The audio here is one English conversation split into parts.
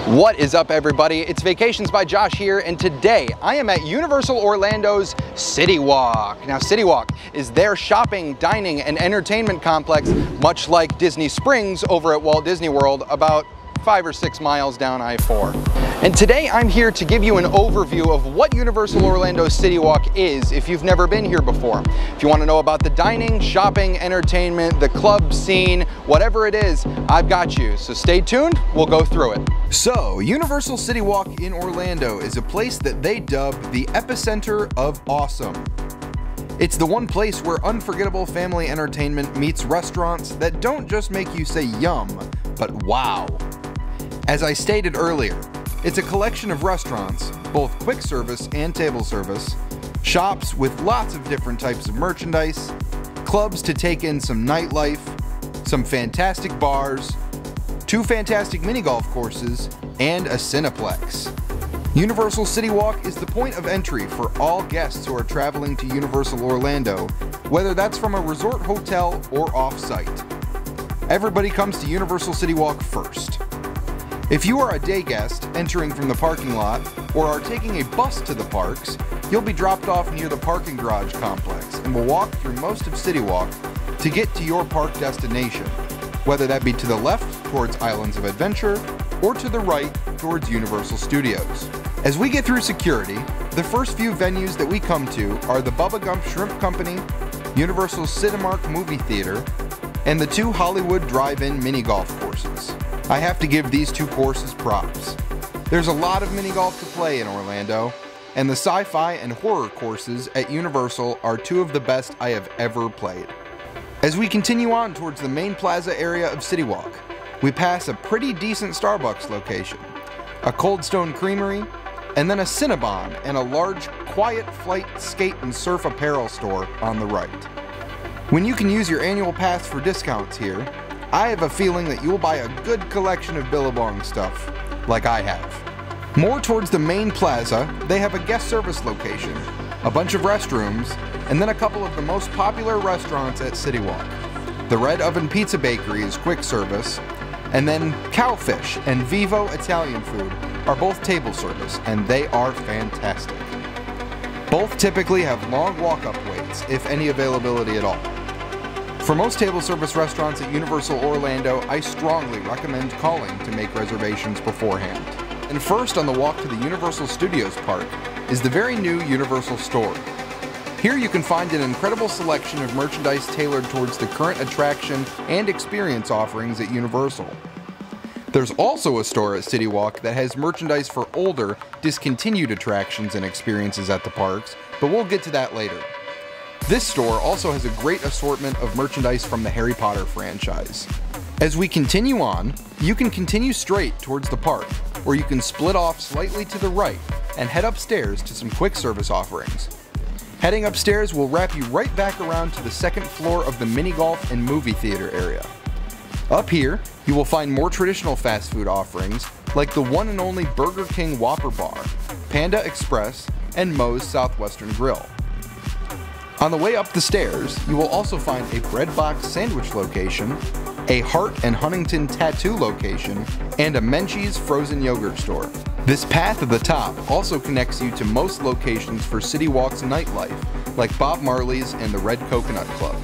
What is up, everybody? It's Vacations by Josh here, and today I am at Universal Orlando's City Walk. Now, City Walk is their shopping, dining, and entertainment complex, much like Disney Springs over at Walt Disney World, about 5 or 6 miles down I-4. And today I'm here to give you an overview of what Universal Orlando City Walk is if you've never been here before. If you want to know about the dining, shopping, entertainment, the club scene, whatever it is, I've got you. So stay tuned, we'll go through it. So, Universal City Walk in Orlando is a place that they dub the epicenter of awesome. It's the one place where unforgettable family entertainment meets restaurants that don't just make you say yum, but wow. As I stated earlier, it's a collection of restaurants, both quick service and table service, shops with lots of different types of merchandise, clubs to take in some nightlife, some fantastic bars, 2 fantastic mini golf courses, and a Cineplex. Universal City Walk is the point of entry for all guests who are traveling to Universal Orlando, whether that's from a resort hotel or off-site. Everybody comes to Universal City Walk first. If you are a day guest entering from the parking lot or are taking a bus to the parks, you'll be dropped off near the parking garage complex and will walk through most of City Walk to get to your park destination, whether that be to the left towards Islands of Adventure or to the right towards Universal Studios. As we get through security, the first few venues that we come to are the Bubba Gump Shrimp Company, Universal Cinemark Movie Theater, and the 2 Hollywood Drive-In mini golf courses. I have to give these 2 courses props. There's a lot of mini golf to play in Orlando, and the sci-fi and horror courses at Universal are 2 of the best I have ever played. As we continue on towards the main plaza area of City Walk, we pass a pretty decent Starbucks location, a Cold Stone Creamery, and then a Cinnabon and a large Quiet Flight skate and surf apparel store on the right. When you can use your annual pass for discounts here, I have a feeling that you will buy a good collection of Billabong stuff, like I have. More towards the main plaza, they have a guest service location, a bunch of restrooms, and then a couple of the most popular restaurants at City Walk. The Red Oven Pizza Bakery is quick service, and then Cowfish and Vivo Italian Food are both table service, and they are fantastic. Both typically have long walk-up waits, if any availability at all. For most table service restaurants at Universal Orlando, I strongly recommend calling to make reservations beforehand. And first on the walk to the Universal Studios Park is the very new Universal Store. Here you can find an incredible selection of merchandise tailored towards the current attraction and experience offerings at Universal. There's also a store at City Walk that has merchandise for older, discontinued attractions and experiences at the parks, but we'll get to that later. This store also has a great assortment of merchandise from the Harry Potter franchise. As we continue on, you can continue straight towards the park, or you can split off slightly to the right and head upstairs to some quick service offerings. Heading upstairs will wrap you right back around to the 2nd floor of the mini golf and movie theater area. Up here, you will find more traditional fast food offerings like the one and only Burger King Whopper Bar, Panda Express, and Moe's Southwestern Grill. On the way up the stairs, you will also find a Bread Box sandwich location, a Hart and Huntington tattoo location, and a Menchie's frozen yogurt store. This path at the top also connects you to most locations for City Walk's nightlife, like Bob Marley's and the Red Coconut Club.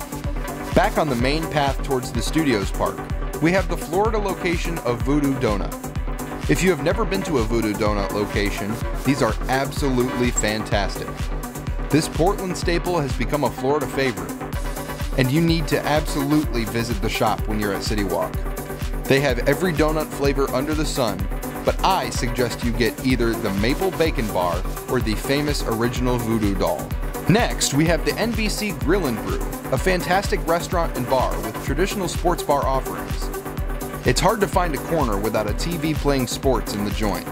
Back on the main path towards the Studios Park, we have the Florida location of Voodoo Donut. If you have never been to a Voodoo Donut location, these are absolutely fantastic. This Portland staple has become a Florida favorite, and you need to absolutely visit the shop when you're at City Walk. They have every donut flavor under the sun, but I suggest you get either the Maple Bacon Bar or the famous original Voodoo Doll. Next, we have the NBC Grill and Brew, a fantastic restaurant and bar with traditional sports bar offerings. It's hard to find a corner without a TV playing sports in the joint.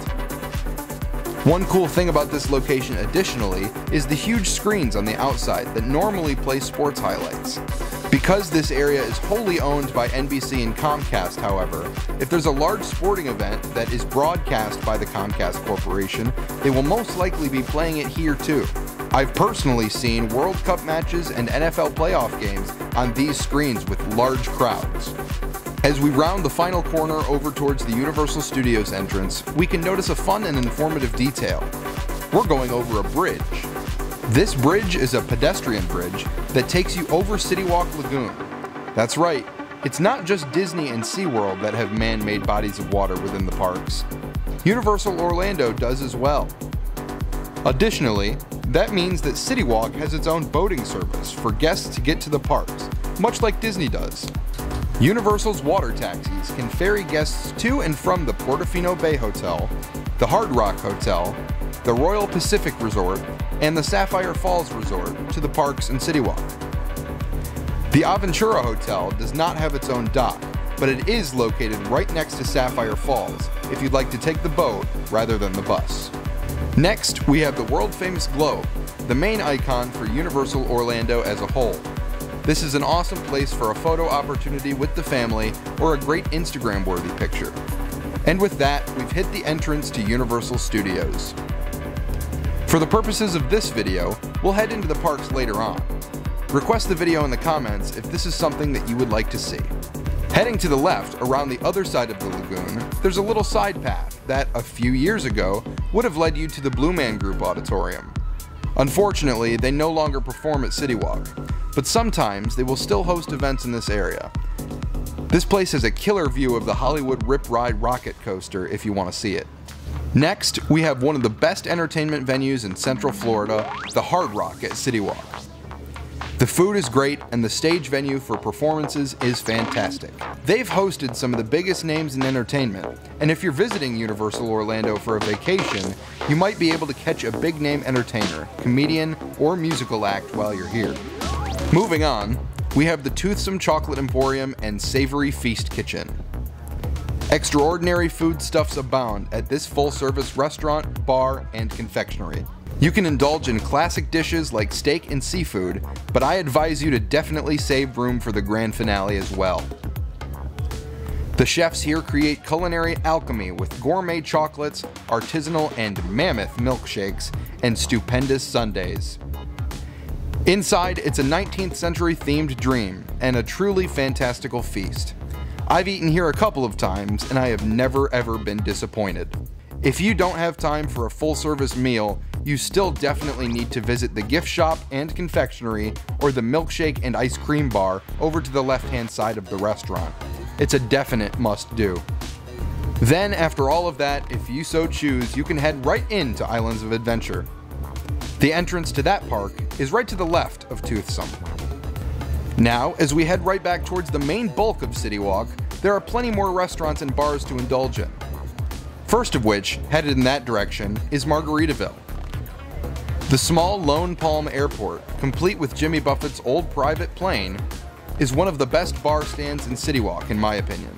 One cool thing about this location additionally is the huge screens on the outside that normally play sports highlights. Because this area is wholly owned by NBC and Comcast, however, if there's a large sporting event that is broadcast by the Comcast Corporation, they will most likely be playing it here too. I've personally seen World Cup matches and NFL playoff games on these screens with large crowds. As we round the final corner over towards the Universal Studios entrance, we can notice a fun and informative detail. We're going over a bridge. This bridge is a pedestrian bridge that takes you over CityWalk Lagoon. That's right, it's not just Disney and SeaWorld that have man-made bodies of water within the parks. Universal Orlando does as well. Additionally, that means that CityWalk has its own boating service for guests to get to the parks, much like Disney does. Universal's water taxis can ferry guests to and from the Portofino Bay Hotel, the Hard Rock Hotel, the Royal Pacific Resort, and the Sapphire Falls Resort to the parks and CityWalk. The Aventura Hotel does not have its own dock, but it is located right next to Sapphire Falls if you'd like to take the boat rather than the bus. Next, we have the world-famous globe, the main icon for Universal Orlando as a whole. This is an awesome place for a photo opportunity with the family or a great Instagram-worthy picture. And with that, we've hit the entrance to Universal Studios. For the purposes of this video, we'll head into the parks later on. Request the video in the comments if this is something that you would like to see. Heading to the left, around the other side of the lagoon, there's a little side path that, a few years ago, would have led you to the Blue Man Group Auditorium. Unfortunately, they no longer perform at CityWalk, but sometimes they will still host events in this area. This place has a killer view of the Hollywood Rip Ride rocket coaster if you want to see it. Next, we have one of the best entertainment venues in Central Florida, the Hard Rock at CityWalk. The food is great and the stage venue for performances is fantastic. They've hosted some of the biggest names in entertainment, and if you're visiting Universal Orlando for a vacation, you might be able to catch a big name entertainer, comedian, or musical act while you're here. Moving on, we have the Toothsome Chocolate Emporium and Savory Feast Kitchen. Extraordinary foodstuffs abound at this full-service restaurant, bar, and confectionery. You can indulge in classic dishes like steak and seafood, but I advise you to definitely save room for the grand finale as well. The chefs here create culinary alchemy with gourmet chocolates, artisanal and mammoth milkshakes, and stupendous sundaes. Inside, it's a 19th century themed dream and a truly fantastical feast. I've eaten here a couple of times and I have never ever been disappointed. If you don't have time for a full-service meal, you still definitely need to visit the gift shop and confectionery or the milkshake and ice cream bar over to the left-hand side of the restaurant. It's a definite must-do. Then, after all of that, if you so choose, you can head right into Islands of Adventure. The entrance to that park is right to the left of Toothsome. Now, as we head right back towards the main bulk of CityWalk, there are plenty more restaurants and bars to indulge in. First of which, headed in that direction, is Margaritaville. The small Lone Palm Airport, complete with Jimmy Buffett's old private plane, is one of the best bar stands in CityWalk in my opinion.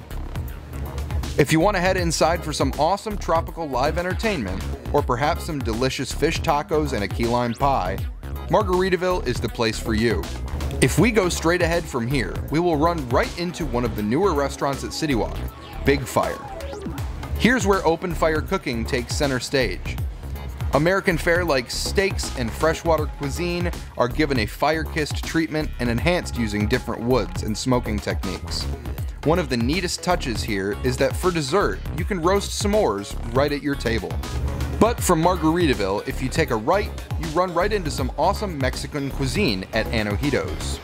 If you want to head inside for some awesome tropical live entertainment, or perhaps some delicious fish tacos and a key lime pie, Margaritaville is the place for you. If we go straight ahead from here, we will run right into one of the newer restaurants at CityWalk, Big Fire. Here's where open fire cooking takes center stage. American fare like steaks and freshwater cuisine are given a fire-kissed treatment and enhanced using different woods and smoking techniques. One of the neatest touches here is that for dessert, you can roast s'mores right at your table. But from Margaritaville, if you take a right, you run right into some awesome Mexican cuisine at Antojitos.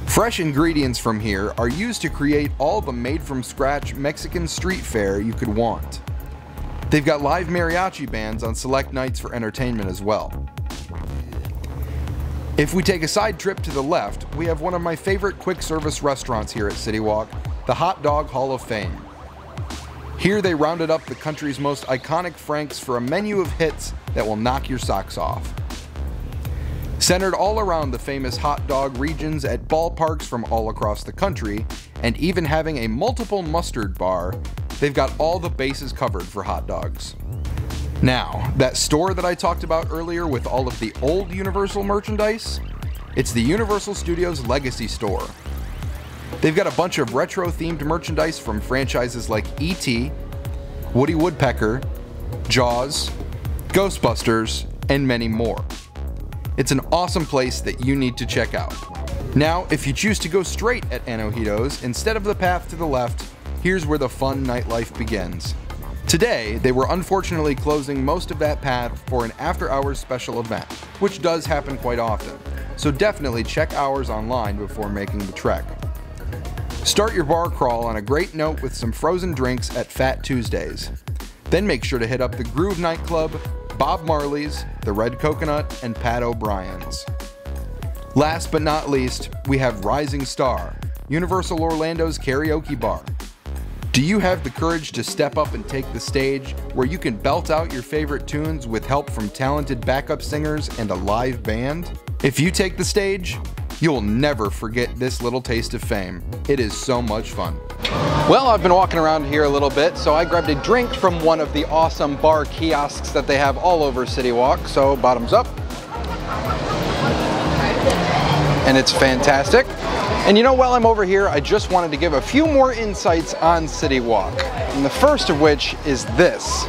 Fresh ingredients from here are used to create all the made-from-scratch Mexican street fare you could want. They've got live mariachi bands on select nights for entertainment as well. If we take a side trip to the left, we have one of my favorite quick-service restaurants here at CityWalk, the Hot Dog Hall of Fame. Here they rounded up the country's most iconic Franks for a menu of hits that will knock your socks off. Centered all around the famous hot dog regions at ballparks from all across the country, and even having a multiple mustard bar, they've got all the bases covered for hot dogs. Now, that store that I talked about earlier with all of the old Universal merchandise, it's the Universal Studios Legacy Store. They've got a bunch of retro-themed merchandise from franchises like E.T., Woody Woodpecker, Jaws, Ghostbusters, and many more. It's an awesome place that you need to check out. Now, if you choose to go straight at Antojitos instead of the path to the left, here's where the fun nightlife begins. Today, they were unfortunately closing most of that path for an after-hours special event, which does happen quite often, so definitely check hours online before making the trek. Start your bar crawl on a great note with some frozen drinks at Fat Tuesdays. Then make sure to hit up the Groove Nightclub, Bob Marley's, the Red Coconut, and Pat O'Brien's. Last but not least, we have Rising Star, Universal Orlando's karaoke bar. Do you have the courage to step up and take the stage, where you can belt out your favorite tunes with help from talented backup singers and a live band? If you take the stage, you'll never forget this little taste of fame. It is so much fun. Well, I've been walking around here a little bit, so I grabbed a drink from one of the awesome bar kiosks that they have all over City Walk, so bottoms up. And it's fantastic. And you know, while I'm over here, I just wanted to give a few more insights on City Walk. And the first of which is this.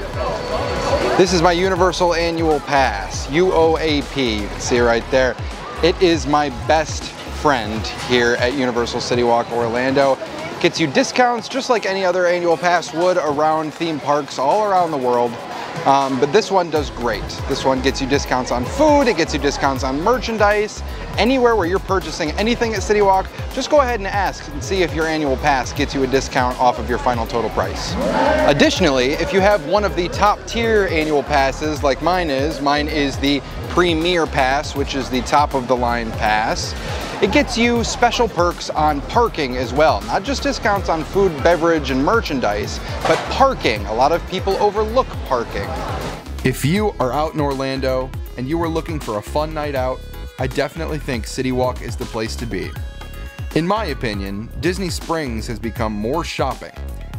This is my Universal Annual Pass, UOAP, you can see it right there. It is my best friend here at Universal City Walk Orlando. It gets you discounts just like any other annual pass would around theme parks all around the world. But this one does great. This one gets you discounts on food, it gets you discounts on merchandise. Anywhere where you're purchasing anything at City Walk, just go ahead and ask and see if your annual pass gets you a discount off of your final total price. Additionally, if you have one of the top tier annual passes like mine is the Premier Pass, which is the top of the line pass. It gets you special perks on parking as well. Not just discounts on food, beverage, and merchandise, but parking. A lot of people overlook parking. If you are out in Orlando and you are looking for a fun night out, I definitely think City Walk is the place to be. In my opinion, Disney Springs has become more shopping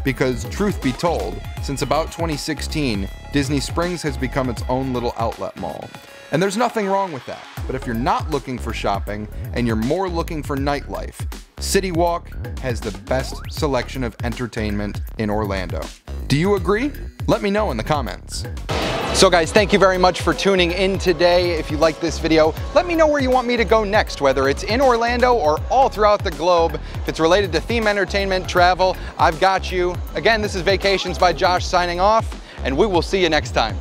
because, truth be told, since about 2016, Disney Springs has become its own little outlet mall. And there's nothing wrong with that. But if you're not looking for shopping and you're more looking for nightlife, City Walk has the best selection of entertainment in Orlando. Do you agree? Let me know in the comments. So guys, thank you very much for tuning in today. If you like this video, let me know where you want me to go next, whether it's in Orlando or all throughout the globe. If it's related to theme entertainment, travel, I've got you. Again, this is Vacations by Josh signing off, and we will see you next time.